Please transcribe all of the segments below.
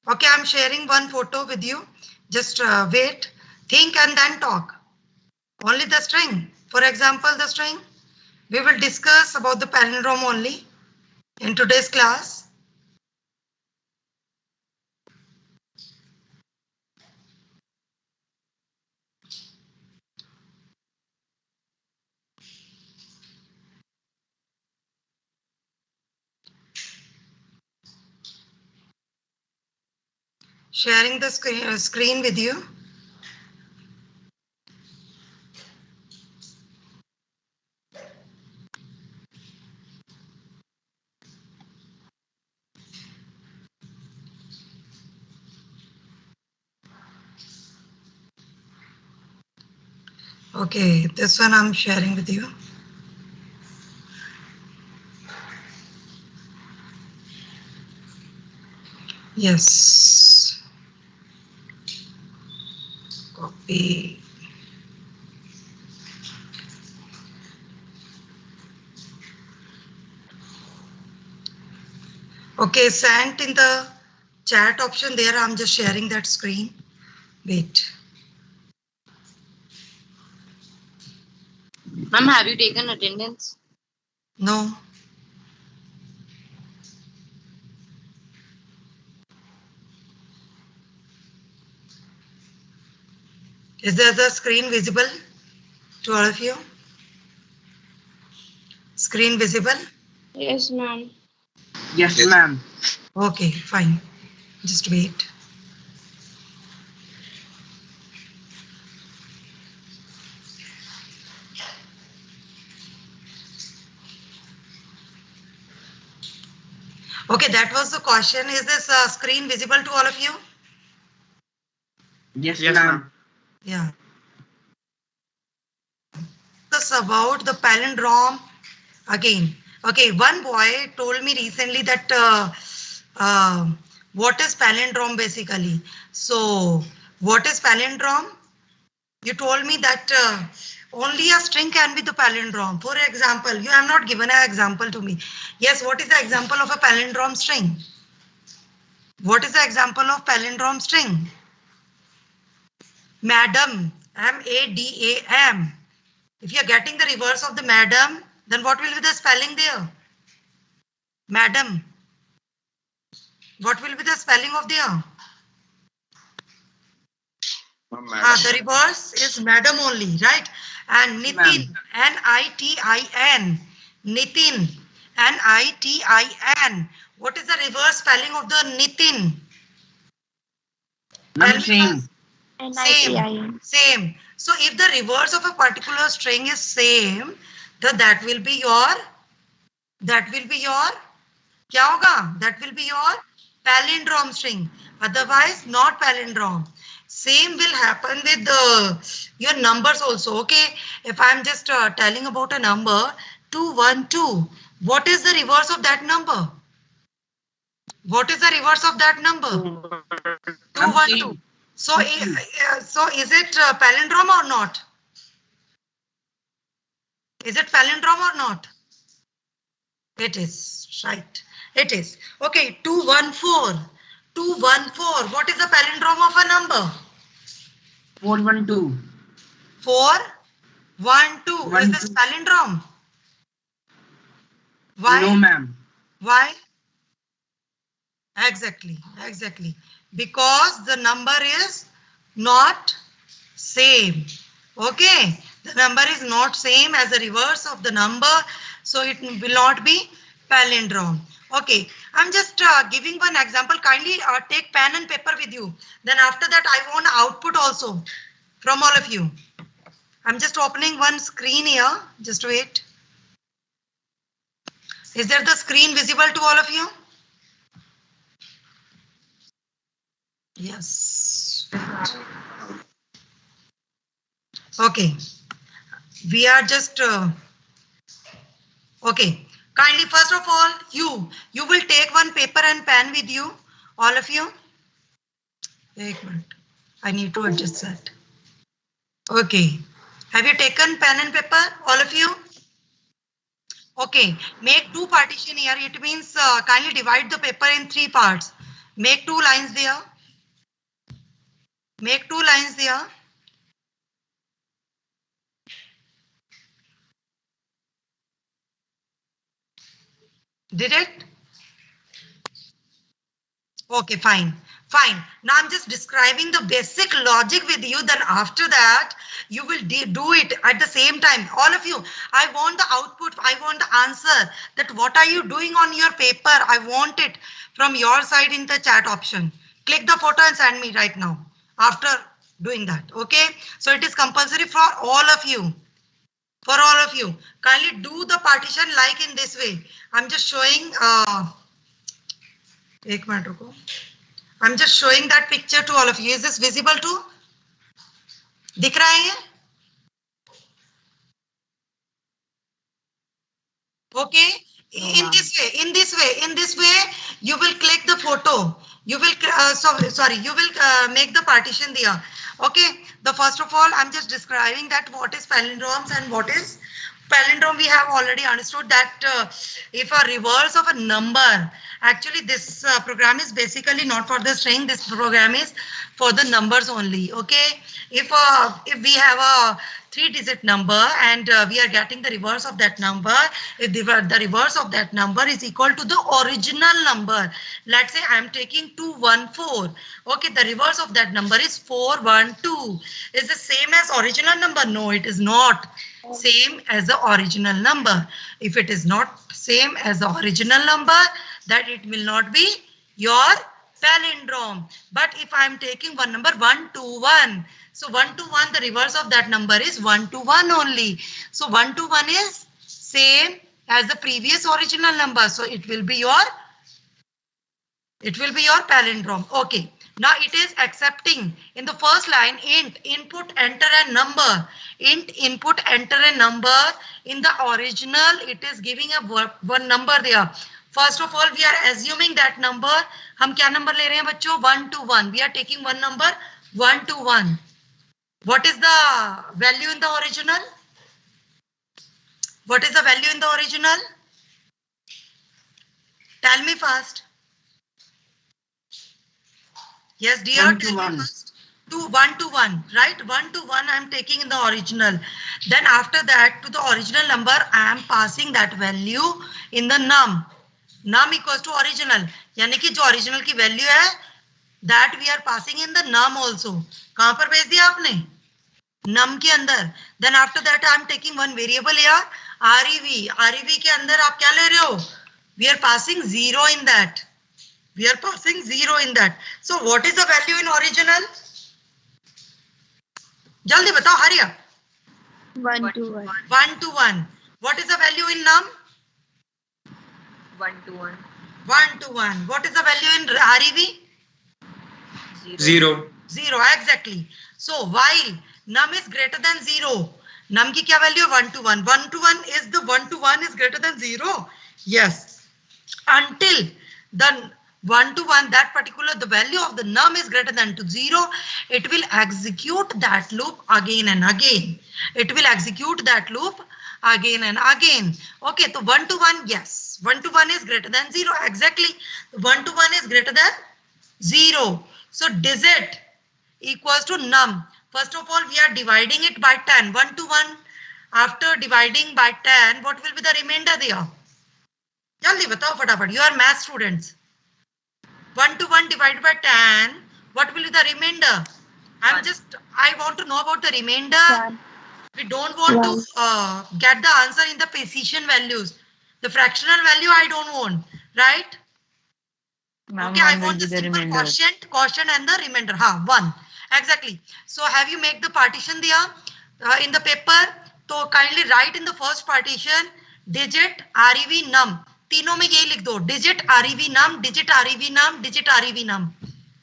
Okay, I'm sharing one photo with you. Just wait, think and then talk. Only the string. For example, the string. We will discuss about the palindrome only in today's class. Sharing the screen with you. Okay, this one I'm sharing with you. Yes. Copy. Okay, sent in the chat option there. I'm just sharing that screen. Wait. Ma'am, have you taken attendance? No. Is there the screen visible to all of you? Screen visible? Yes, ma'am. Yes, ma'am. Okay, fine. Just wait. Okay, that was the question. Is this screen visible to all of you? Yes, ma'am. Yeah. This about the palindrome again. Okay, one boy told me recently that what is palindrome basically. So, what is palindrome? You told me that only a string can be the palindrome. For example, you have not given an example to me. Yes, what is the example of a palindrome string? What is the example of palindrome string? Madam, M-A-D-A-M. If you are getting the reverse of the madam, then what will be the spelling there? Madam. What will be the spelling of there? The reverse is madam only, right? And Nitin, N-I-T-I-N. Nitin, N-I-T-I-N. What is the reverse spelling of the Nitin? Ma'am, same. Same. Same. So if the reverse of a particular string is same, then that will be your क्या होगा? That will be your palindrome string. Otherwise, not palindrome. Same will happen with your numbers also. Okay, if I'm just telling about a number 212, what is the reverse of that number? What is the reverse of that number? 212. So, is it palindrome or not? Is it palindrome or not? It is, right. It is. Okay, 214. 214. What is the palindrome of a number? 412. 412. Is this palindrome? Why? No, ma'am. Why? Exactly. Because the number is not same. Okay. The number is not same as the reverse of the number. So it will not be palindrome. Okay. I'm just giving one example. Kindly take pen and paper with you. Then after that, I want output also from all of you. I'm just opening one screen here. Just wait. Is there the screen visible to all of you? Yes. Okay. We are just okay. Kindly, first of all, you will take one paper and pen with you, all of you. Wait a minute. I need to adjust that. Okay. Have you taken pen and paper, all of you? Okay. Make two partition here. It means kindly divide the paper in three parts. Make 2 lines there. Make 2 lines there. Did it? Okay, fine. Fine. Now I'm just describing the basic logic with you. Then after that, you will do it at the same time. All of you, I want the output. I want the answer. That what are you doing on your paper? I want it from your side in the chat option. Click the photo and send me right now after doing that. Okay. So it is compulsory for all of you. For all of you. Kindly do the partition like in this way. I'm just showing. एक minute रुको. I'm just showing that picture to all of you. Is this visible too? दिख रहा है ये? Okay. In this way, you will click the photo. You will, you will make the partition there. Okay. The first of all, I'm just describing that what is palindromes and what is palindrome. We have already understood that if a reverse of a number, actually this program is basically not for the string. This program is for the numbers only. Okay. If we have a 3-digit number and we are getting the reverse of that number, if the reverse of that number is equal to the original number, let's say I'm taking 214. Okay, the reverse of that number is 412. Is the same as original number? No, it is not same as the original number. If it is not same as the original number, that it will not be your palindrome. But if I am taking one number 121, so 121, the reverse of that number is 121 only. So 121 is same as the previous original number. So it will be your palindrome. Okay. Now it is accepting in the first line int input enter a number. Int input enter a number. In the original it is giving a one number there. First of all, we are assuming that number. हम क्या number ले रहे हैं बच्चों? 121. We are taking one number 121. What is the value in the original? What is the value in the original? Tell me fast. Yes, dear. 1 to tell 1. me first. 1 to 1, right? 1 to 1 I am taking in the original. Then after that, to the original number, I am passing that value in the num. Num equals to original. यानी कि जो original की value है, that we are passing in the num also. कहाँ पर भेज दिया आपने? Num के अंदर. Then after that, I am taking one variable here, REV. REV के अंदर आप क्या ले रहे हो? We are passing 0 in that. We are passing 0 in that. So what is the value in original? जल्दी बताओ, hurry up. 1 to 1. 1 to 1. What is the value in num? 1 to 1. 1 to 1. What is the value in REV? 0. 0, exactly. So while num is greater than 0, num की क्या value है? 1 to 1. 1 to 1 is the 1 to 1 is greater than 0. Yes. Until the 1 to 1, that particular, the value of the num is greater than to 0, it will execute that loop again and again. It will execute that loop again and again. Okay, so 1 to 1, yes. 1 to 1 is greater than 0. Exactly. 1 to 1 is greater than 0. So digit equals to num. First of all, we are dividing it by 10. 1 to 1. After dividing by 10, what will be the remainder there? Jaldi batao fatafat. You are math students. 1 to 1 divided by 10. What will be the remainder? I want to know about the remainder. We don't want to get the answer in the precision values. The fractional value I don't want, right? Okay, I want the simple quotient and the remainder. 1. Exactly. So have you made the partition there in the paper? So kindly write in the first partition digit REV num. तीनों में यही लिख दो. Digit REV num, digit REV num, digit REV num.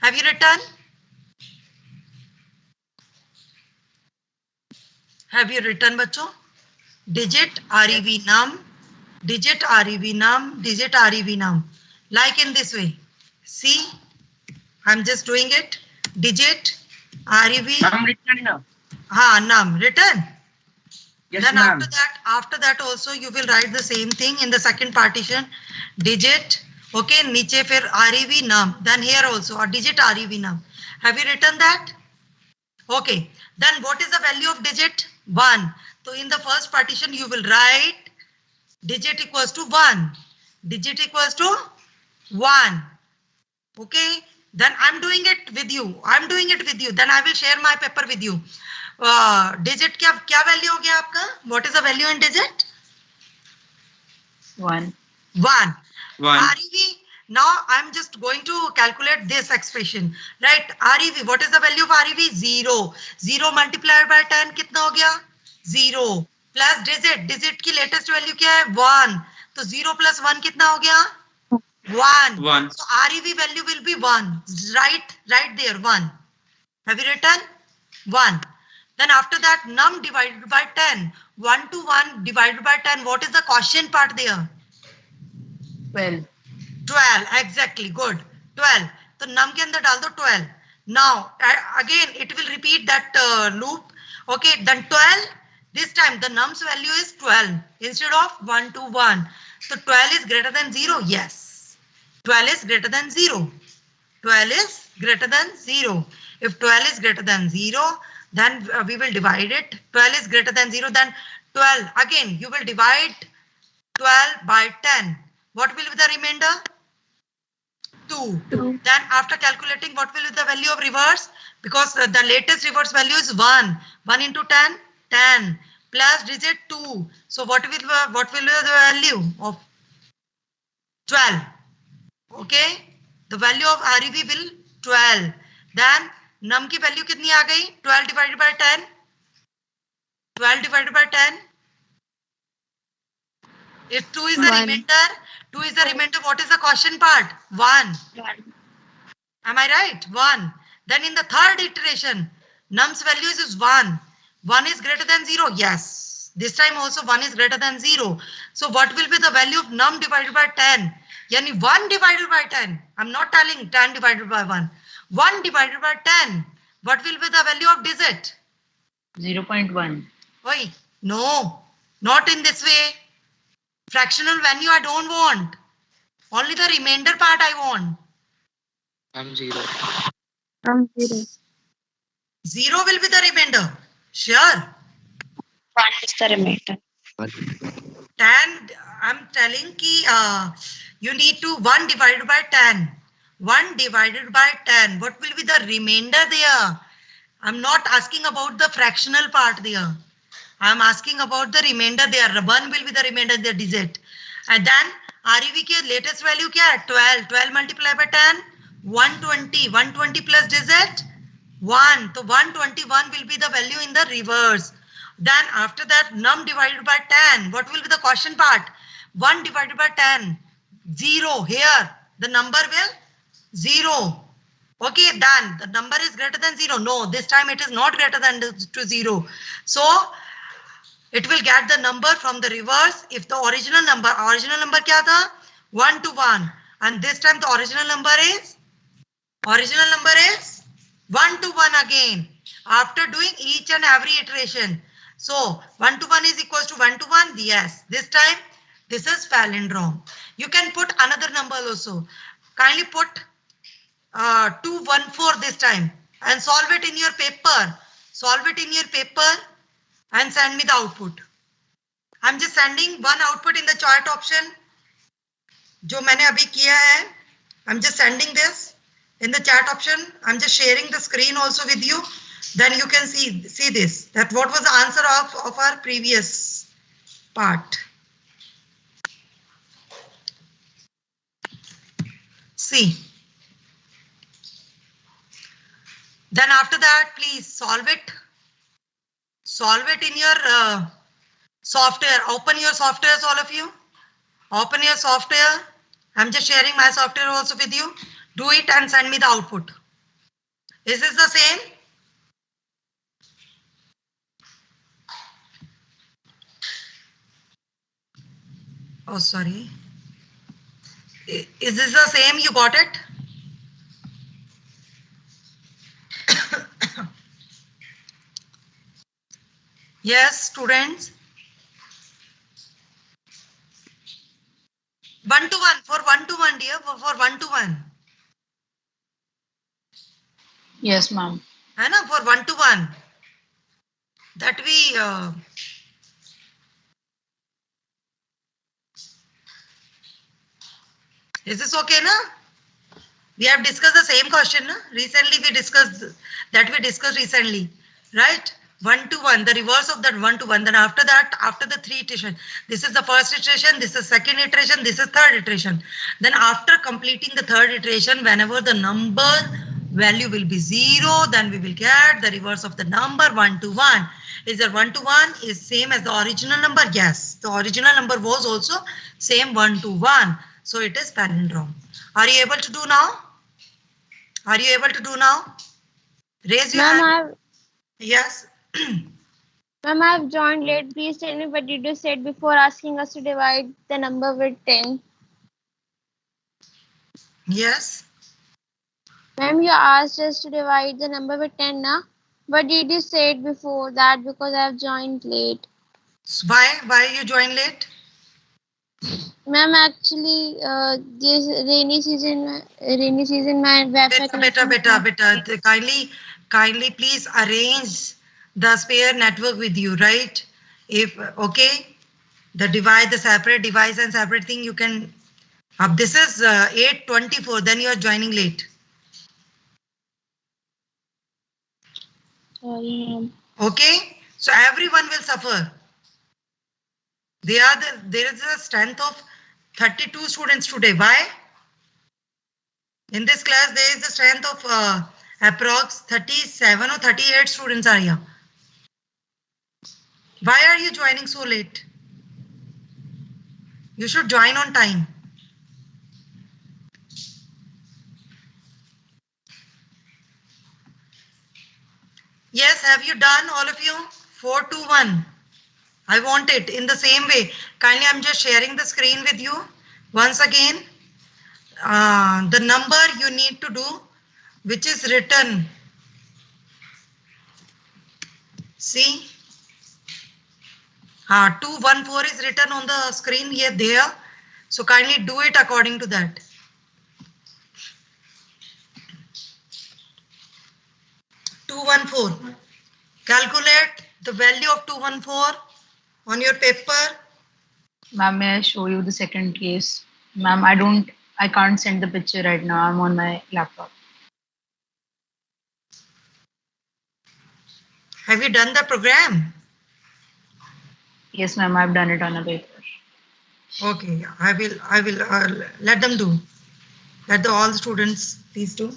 Have you written? Have you written बच्चों? Digit REV num, digit REV num, digit REV num. Like in this way. See, I'm just doing it. Digit REV. Num written. Num written. Yes, then after that also you will write the same thing in the second partition. Digit Okay, नीचे फिर REV num. Then here also a digit REV num. Have you written that? Okay. Then what is the value of digit? 1. So in the first partition you will write digit equals to 1. Digit equals to 1. Okay. Then I'm doing it with you. I'm doing it with you. Then I will share my paper with you. Digit क्या value हो गया आपका? What is the value in digit? 1. 1. 1. REV. Now I'm just going to calculate this expression. Right? REV. What is the value of REV? 0. 0 multiplied by 10 कितना हो गया? 0. Plus digit. Digit की latest value क्या है? 1. तो 0 plus 1 कितना हो गया? 1. 1. So REV value will be 1. Right there, 1. Have you written? 1. Then after that, num divided by 10. 1 to 1 divided by 10. What is the quotient part there? 12. 12. Exactly. Good. 12. So num के अंदर डाल दो 12. Now, again, it will repeat that loop. Okay. Then 12. This time, the num's value is 12 instead of 1 to 1. So 12 is greater than 0. Yes. 12 is greater than 0. 12 is greater than 0. If 12 is greater than 0, then we will divide it. 12 is greater than 0, then 12. Again, you will divide 12 by 10. What will be the remainder? 2. 2. Then after calculating, what will be the value of reverse? Because the latest reverse value is 1. 1 into 10, 10. Plus digit 2. So what will be the value of 12? Okay. The value of REV will 12. Then num की value कितनी आ गई? 12 divided by 10. 12 divided by 10. If 2 is the 1. remainder, 2 is the remainder. What is the quotient part? 1. 1. Am I right? 1. Then in the third iteration, num's value is 1. 1 is greater than 0. Yes. This time also 1 is greater than 0. So what will be the value of num divided by 10? Yani 1 divided by 10. I'm not telling 10 divided by 1. 1 divided by 10. What will be the value of digit? 0.1. Oi, no, not in this way. Fractional value I don't want. Only the remainder part I want. I'm 0. 0. 0 will be the remainder. Sure. 1 is the remainder. 10, I'm telling ki you need to 1 divided by 10. 1 divided by 10. What will be the remainder there? I'm not asking about the fractional part there. I'm asking about the remainder there. 1 will be the remainder, the digit. And then REV के latest value क्या है? 12. 12 multiplied by 10. 120. 120 plus digit 1. So 121 will be the value in the reverse. Then after that, num divided by 10. What will be the quotient part? 1 divided by 10. 0. Here, the number will 0. Okay, then the number is greater than 0. No, this time it is not greater than to 0. So it will get the number from the reverse. If the original number kya tha? 1 to 1. And this time the original number is 1 to 1 again. After doing each and every iteration. So 1 to 1 is equals to 1 to 1. Yes, this time this is palindrome. You can put another number also. Kindly put 214 this time and solve it in your paper. Solve it in your paper and send me the output. I'm just sending one output in the chart option. जो मैंने अभी किया है, I'm just sending this in the chat option. I'm just sharing the screen also with you. Then you can see this. That what was the answer of our previous part. See. Then after that, please solve it. Solve it in your software. Open your softwares, all of you. Open your software. I'm just sharing my software also with you. Do it and send me the output. Is this the same? Oh, sorry. Is this the same? You got it? Yes, students. 1 to 1, for 1 to 1, dear, for 1 to 1. Yes, ma'am. है ना, for 1 to 1. That we is this okay, na? We have discussed the same question, na? Recently we discussed recently, right? 1 to 1, the reverse of that 1 to 1. Then after that, after the 3 iteration, this is the first iteration, this is second iteration, this is third iteration. Then after completing the third iteration, whenever the number value will be 0, then we will get the reverse of the number 1 to 1. Is that 1 to 1 is same as the original number? Yes, the original number was also same 1 to 1. So it is palindrome. Are you able to do now? Are you able to do now? Raise your hand. Yes. Ma'am, I've joined late. Please tell me what did you said before asking us to divide the number with 10. Yes. Ma'am, you asked us to divide the number with 10 now. What did you say before that? Because I've joined late. Why you join late? Ma'am, actually, this rainy season, my Wi-Fi connection. Beta. Kindly please arrange the spare network with you, right? If okay, the separate device and separate thing you can. This is 8:24. Then you are joining late. Sorry, ma'am. Okay, so everyone will suffer. There is a strength of 32 students today. Why? In this class, there is a strength of approx 37 or 38 students are here. Why are you joining so late? You should join on time. Yes, have you done all of you? 4 to 1. I want it in the same way. Kindly, I'm just sharing the screen with you. Once again, the number you need to do, which is written. See, 214 is written on the screen here there. So kindly do it according to that. Two 214. Calculate the value of 214 on your paper. Ma'am, may I show you the second case? Ma'am, I can't send the picture right now. I'm on my laptop. Have you done the program? Yes, ma'am, I've done it on a paper. Okay, I will let them do. Let all the students please do.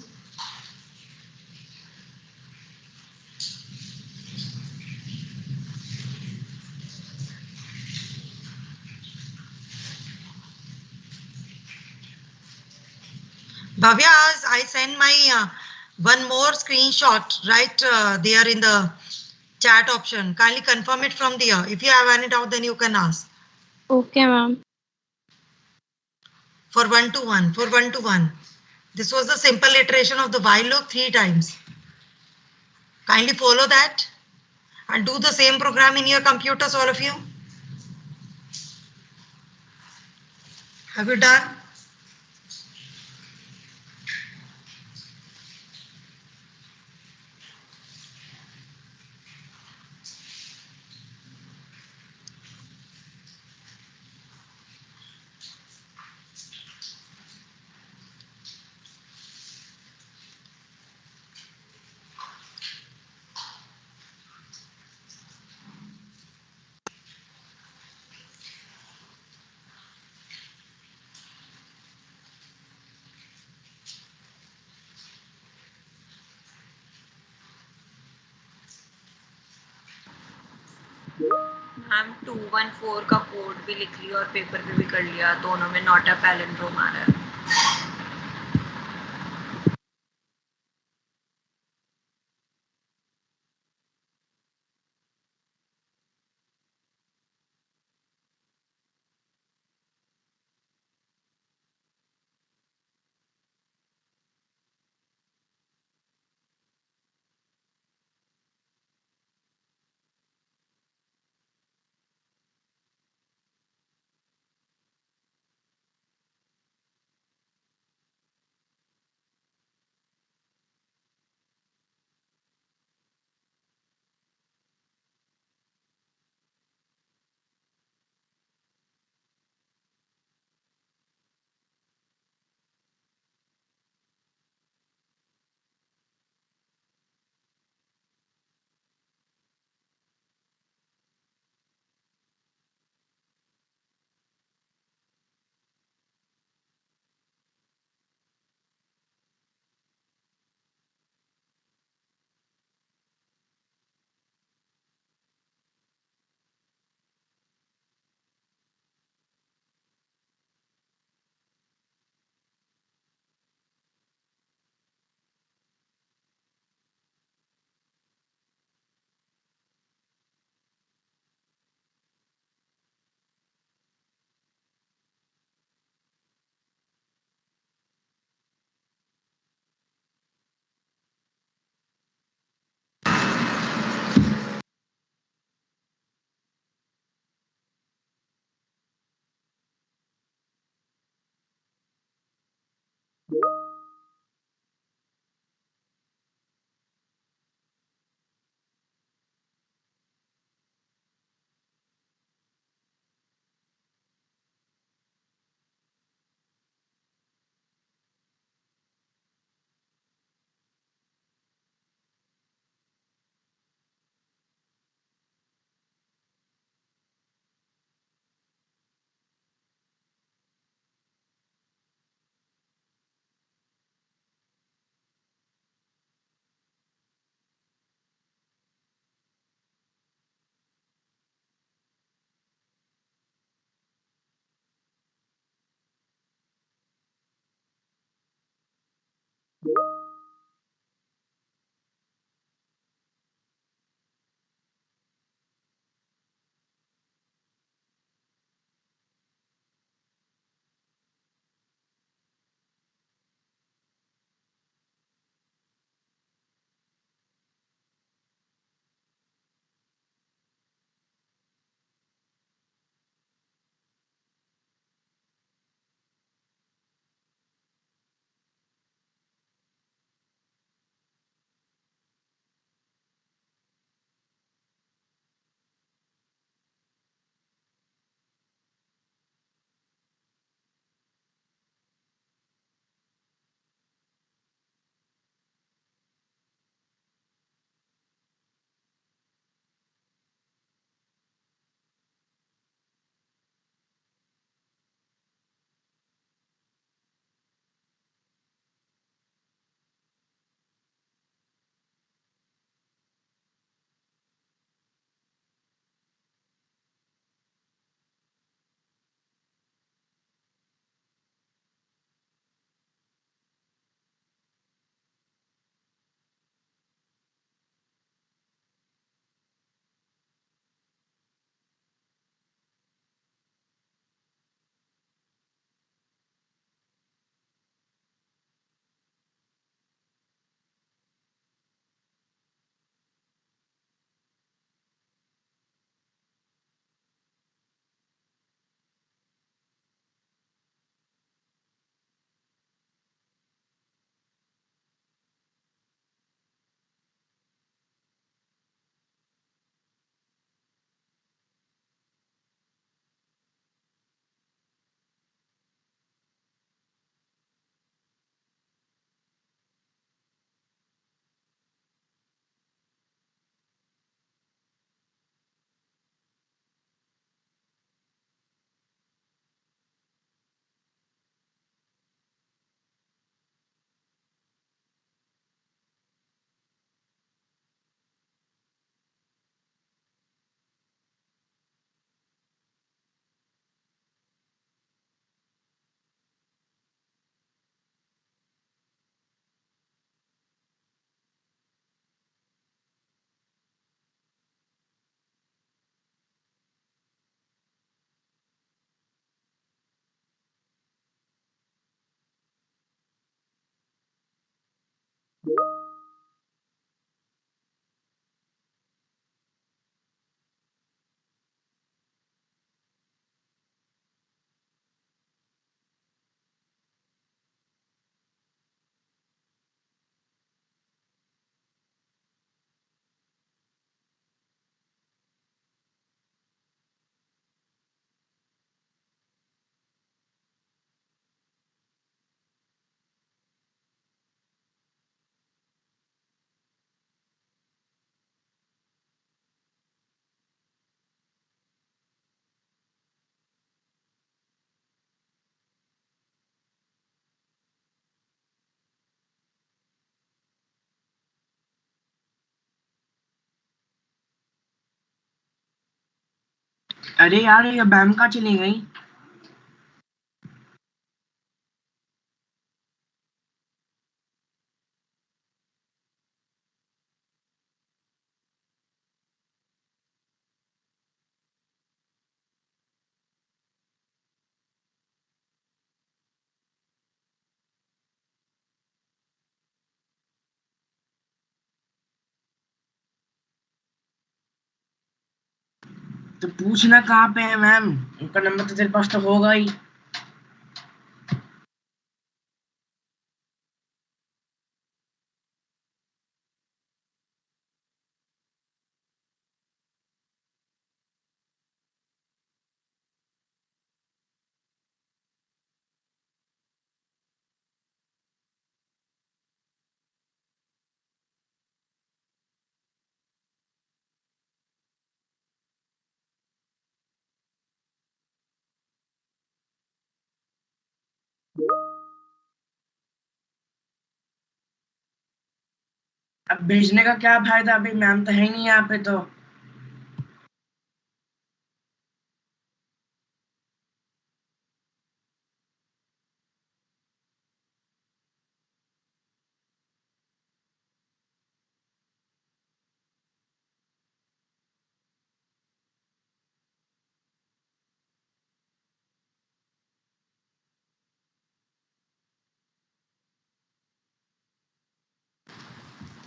Bhavya, I send my one more screenshot right there in the chat option. Kindly confirm it from there. If you have any doubt, then you can ask. Okay, ma'am. For 1 to 1, for 1 to 1. This was the simple iteration of the while loop 3 times. Kindly follow that and do the same program in your computers, all of you. Have you done? Ma'am 214 का code भी लिख लिया और paper पे भी कर लिया, दोनों में नॉट अ पैलिंड्रोम आ रहा है। अरे यार ये मैम कहाँ चली गई? तो पूछना कहाँ पे है मैम, उनका नंबर तो तेरे पास तो होगा ही। भेजने का क्या फायदा, अभी मैम तो है नहीं यहाँ पे तो।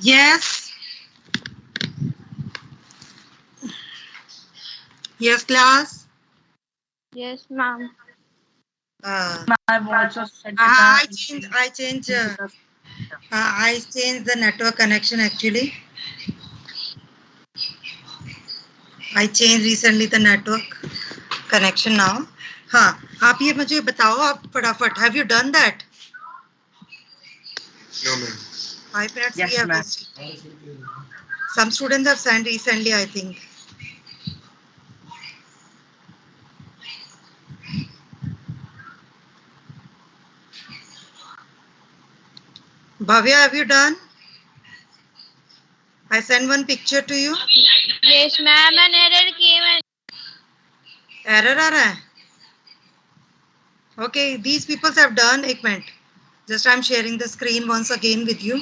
Yes. Yes, class. Yes, ma'am. I've also set I change the network connection actually. I changed recently the network connection now. हाँ, आप ये मुझे बताओ आप फटाफट. Have you done that? No, ma'am. 5 minutes Yes, we have ma'am. wasted. Some students have sent recently, I think. Bhavya, have you done? I sent one picture to you. Yes, ma'am. An error came and Error आ रहा है. Okay, these people have done. एक minute. Just I'm sharing the screen once again with you.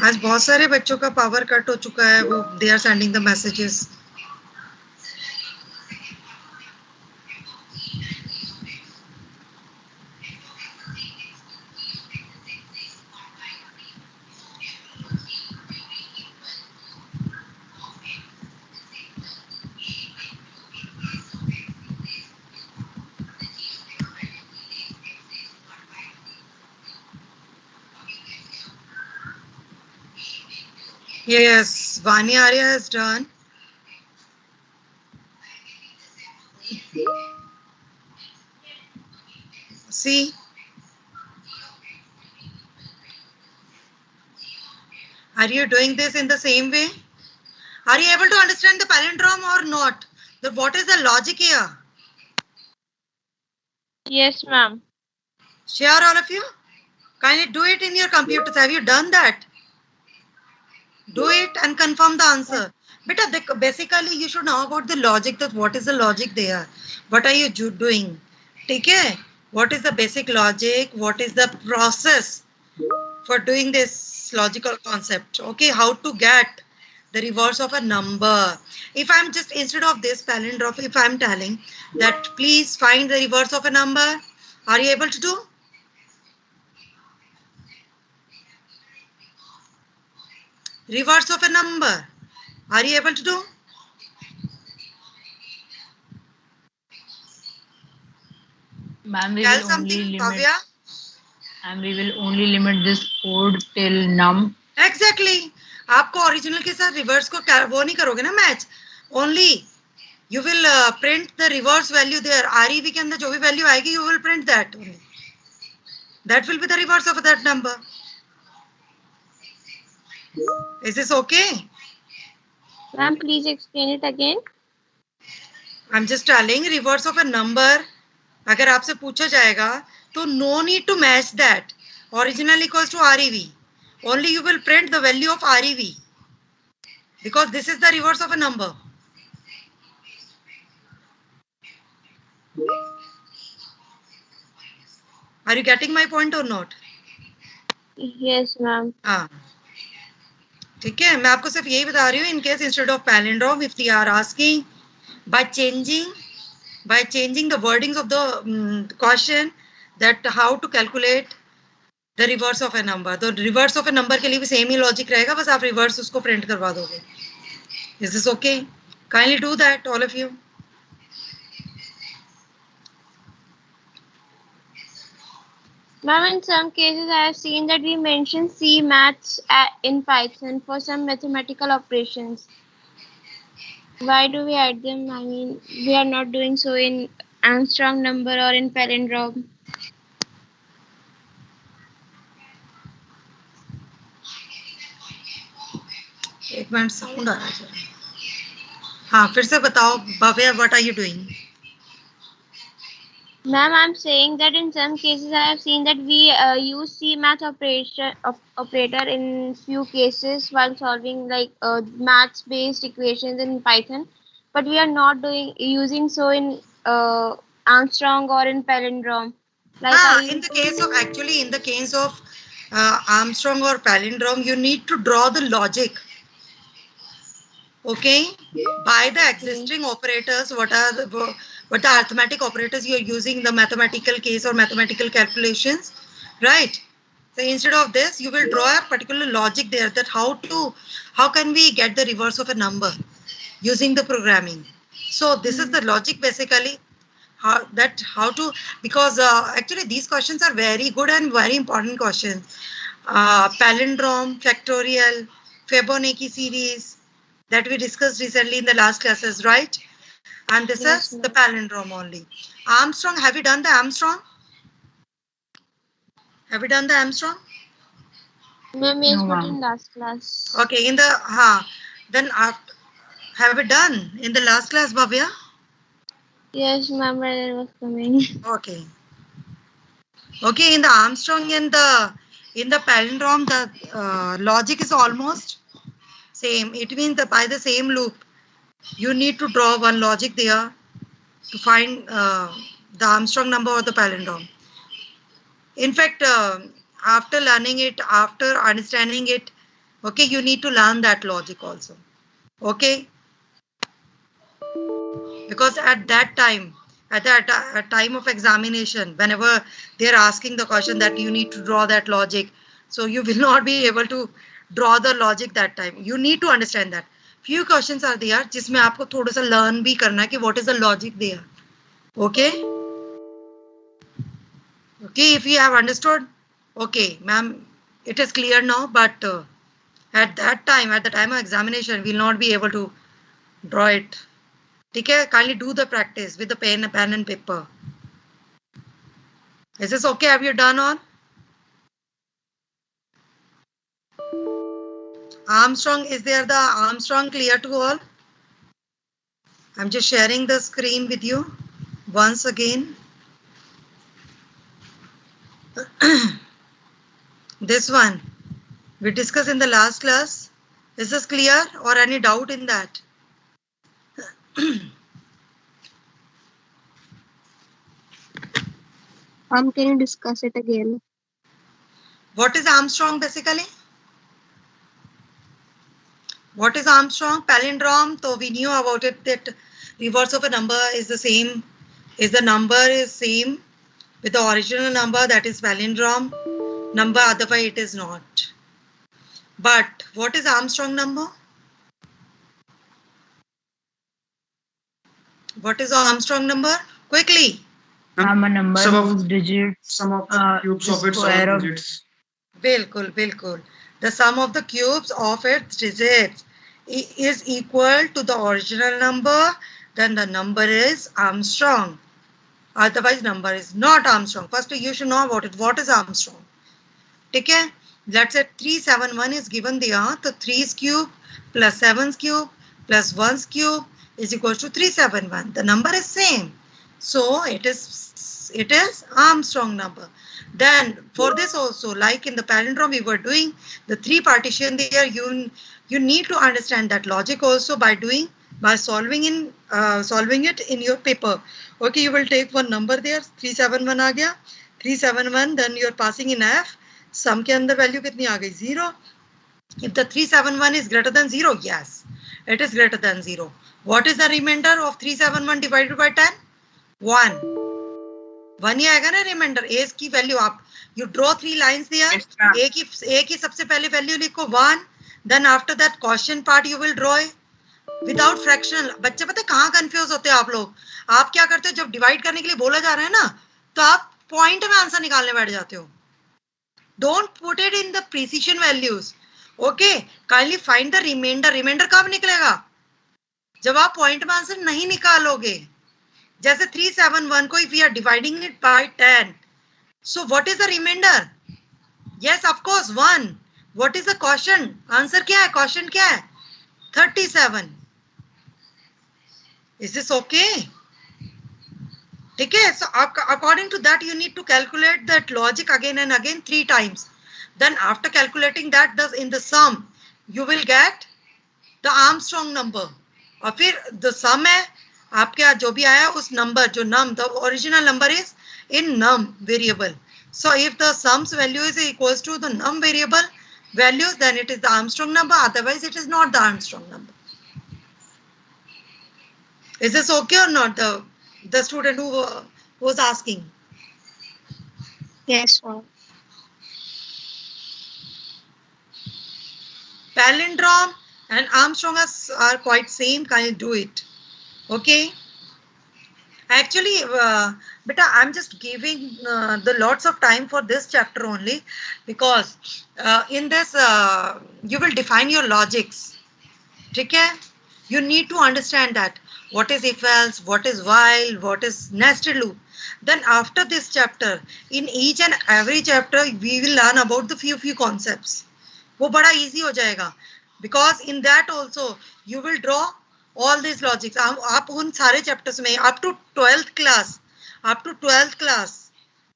आज बहुत सारे बच्चों का power cut हो चुका है. वो they are sending the messages. Yes, Vani Arya has done. See, are you doing this in the same way? Are you able to understand the palindrome or not? What is the logic here? yes, ma'am. Sure, all of you? Kindly do it in your computers. Have you done that? Do it and confirm the answer. Beta, basically you should know about the logic, that what is the logic there. What are you doing? Okay? What is the basic logic? What is the process for doing this logical concept? Okay, how to get the reverse of a number. If I'm just, instead of this palindrome, if I'm telling that please find the reverse of a number, are you able to do? Reverse of a number. Are you able to do? Ma'am, we Tell will something, only limit. Kavya. And we will only limit this code till num. Exactly. आपको original के साथ reverse को वो नहीं करोगे ना match. Only you will print the reverse value there. REV के अंदर जो भी वैल्यू आएगी you will print that. That will be the reverse of that number. Is this okay? Ma'am, please explain it again. I'm just telling reverse of a number. अगर आपसे पूछा जाएगा तो no need to match that. Original equals to REV. Only you will print the value of REV because this is the reverse of a number. Are you getting my point or not? Yes, ma'am. हाँ, ठीक है. मैं आपको सिर्फ यही बता रही हूँ. In case instead of palindrome, if they are asking by changing the wordings of the question, that how to calculate the reverse of a number. तो reverse of a number के लिए भी same ही logic रहेगा, बस आप reverse उसको print करवा दोगे. Is this okay? Kindly do that, all of you. Ma'am, in some cases I have seen that we mention C maths in Python for some mathematical operations. Why do we add them? I mean, we are not doing so in Armstrong number or in palindrome. एक minute sound आ रहा है जरा. हाँ फिर से बताओ Bhavya, what are you doing? Ma'am, I'm saying that in some cases I have seen that we use C math operator in few cases while solving like maths based equations in Python, but we are not doing using so in Armstrong or in palindrome. Like In the case of actually in the case of Armstrong or palindrome, you need to draw the logic. Okay, by the existing operators, what are the arithmetic operators you are using, the mathematical case or mathematical calculations, right? So instead of this, you will draw a particular logic there, that how can we get the reverse of a number using the programming. So this is the logic basically. How to, because actually these questions are very good and very important questions. Palindrome, factorial, Fibonacci series that we discussed recently in the last classes, right? And this Yes, is the palindrome only. Armstrong, have you done the Armstrong? Have you done the Armstrong? Ma'am, yes, No, but ma'am. in last class. Okay, in the then after, have you done in the last class, Bhavya? Yes, ma'am, brother was coming. Okay. Okay, in the Armstrong and in the palindrome, the logic is almost same. It means that by the same loop, you need to draw one logic there to find the Armstrong number or the palindrome. In fact, after learning it, after understanding it, okay, you need to learn that logic also. Okay, because at that time, at the time of examination, whenever they're asking the question that you need to draw that logic, so you will not be able to draw the logic that time. You need to understand that. Few questions are there जिसमें आपको थोड़ा सा learn भी करना है कि what is the logic there. Okay. Okay, if you have understood, okay, ma'am, it is clear now, but at that time, at the time of examination, we will not be able to draw it. Okay, kindly do the practice with the pen and paper. Is this okay? Have you done all? Armstrong, is there the Armstrong clear to all? I'm just sharing the screen with you once again. This one we discussed in the last class. Is this clear or any doubt in that? Can you discuss it again? What is Armstrong basically? What is Armstrong? Palindrome. So we knew about it that reverse of a number is the same. Is the number is same with the original number, that is palindrome number, otherwise it is not. But what is Armstrong number? What is Armstrong number? Quickly. I'm a number Sum of- whose digits Some of the cubes of its square own of digits. Bilkul. The sum of the cubes of its digits is equal to the original number, then the number is Armstrong. Otherwise, number is not Armstrong. First, you should know about it. What is Armstrong? Okay? Let's say 371 is given there. So 3's cube plus 7's cube plus 1's cube is equal to 371. The number is same. So it is Armstrong number. Then for this also, like in the palindrome we were doing the three partition there, you need to understand that logic also by solving it in your paper. Okay, you will take one number there, 371 आ गया, 371, then you are passing in F, sum के अंदर value कितनी आ गई? 0. If the 371 is greater than 0, yes, it is greater than 0. What is the remainder of 371 divided by 10? 1. 1 ही आएगा ना remainder. A की value आप, you draw 3 lines there. A की सबसे पहले value लिखो 1. Then after that quotient part you will draw without fractional. बच्चे पता है कहाँ confuse होते हैं आप लोग? आप क्या करते हो जब divide करने के लिए बोला जा रहा है ना, तो आप point में आंसर निकालने बैठ जाते हो. Don't put it in the precision values. Okay, kindly find the remainder. Remainder कब निकलेगा? जब आप point में आंसर नहीं निकालोगे. जैसे 371 को if we are dividing it by 10, so what is the remainder? Yes, of course, 1. What is the quotient? Answer क्या है? Quotient क्या है? 37. Is this okay? Okay, so according to that, you need to calculate that logic again and again 3 times. Then after calculating that, in the sum, you will get the Armstrong number. और फिर the sum है आपके यहाँ जो भी आया उस number जो num, the original number is in num variable. So if the sum's value is equals to the num variable value, then it is the Armstrong number. Otherwise, it is not the Armstrong number. Is this okay or not? The student who was asking. Yes, sir. Palindrome and Armstrong are quite same. Can you do it? Okay. Actually, beta, I'm just giving the lots of time for this chapter only because in this you will define your logics. Okay? You need to understand that what is if else, what is while, what is nested loop. Then after this chapter, in each and every chapter, we will learn about the few concepts. वो बड़ा easy हो जाएगा because in that also you will draw all these logics. आप उन सारे chapters में up to 12th class,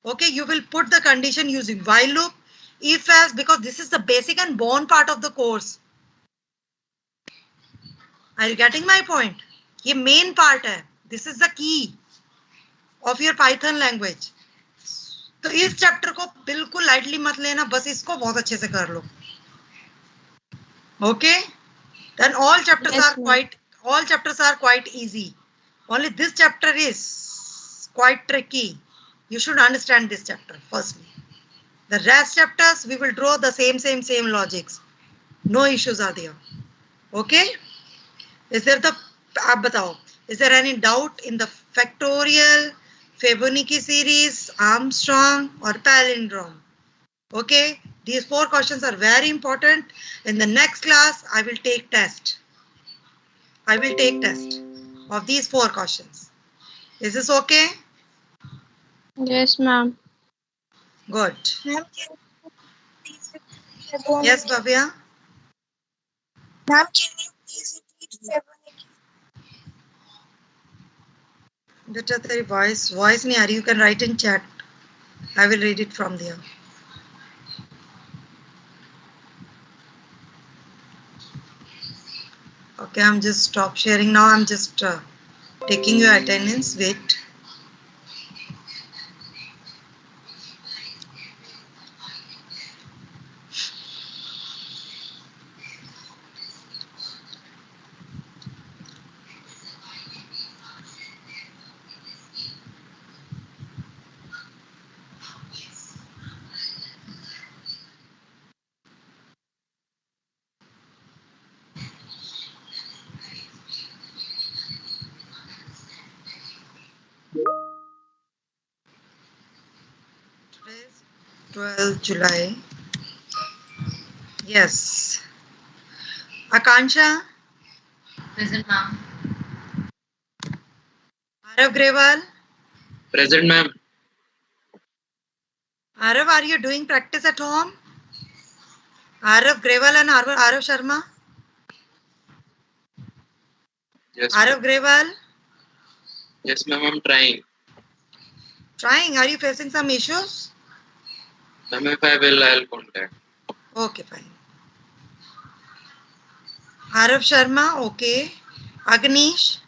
okay, you will put the condition using while loop, if else, because this is the basic and bone part of the course. Are you getting my point? ये main part है. This is the key of your Python language. तो इस chapter को बिल्कुल lightly मत लेना, बस इसको बहुत अच्छे से कर लो. Okay? Then all chapters are quite easy. Only this chapter is quite tricky. You should understand this chapter firstly. The rest chapters we will draw the same logics. No issues are there. Okay? Is there any doubt in the factorial, Fibonacci series, Armstrong or palindrome? Okay, these 4 questions are very important. In the next class, I will take test. Of these 4 questions. Is this okay? Yes, ma'am. Good. Ma'am, can you please repeat Fibonacci? Yes, Bhavya? Ma'am, can you please repeat Fibonacci? Beta, तेरी voice नहीं आ रही. You can write in chat. I will read it from there. Okay, I'm just stop sharing now. I'm just taking your attendance. Wait. Today is 12th July. Yes. Akansha? Present, ma'am. Arav Grewal? Present, ma'am. Arav, are you doing practice at home? Arav Grewal and Arav Sharma? Yes, Arav Grewal? yes, ma'am. I'm trying. Trying. Are you facing some issues? Ma'am, if I will, I'll contact. Okay, fine. Arav Sharma, okay. Agnish?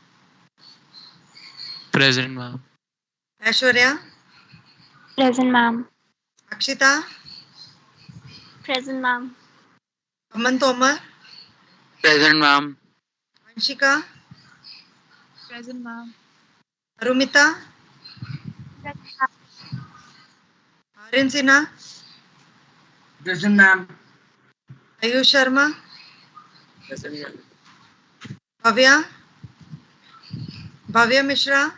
Present, ma'am. Aishwarya? Present, ma'am. Akshita? Present, ma'am. Aman Tomar? Present, ma'am. Anshika? Present, ma'am. Arumita? Arin Sinha? Present, ma'am. Ayush Sharma? Present, ma'am. Bhavya? Bhavya Mishra?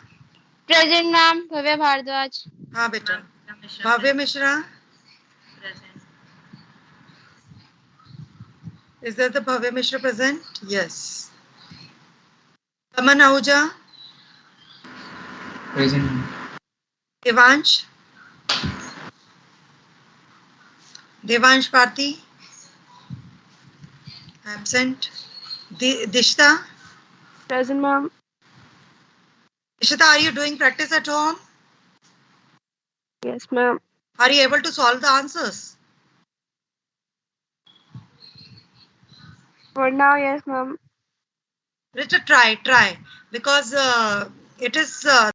Present, ma'am. Bhavya Bhardwaj. हाँ बेटा. Bhavya Mishra? Present. Is that the Bhavya Mishra present? Yes. Aman Ahuja? Present. Devansh? Devansh Parthi? Absent. Dishta? Present, ma'am. Dishita, are you doing practice at home? Yes, ma'am. Are you able to solve the answers? For now, yes, ma'am. Richard, try. Because it is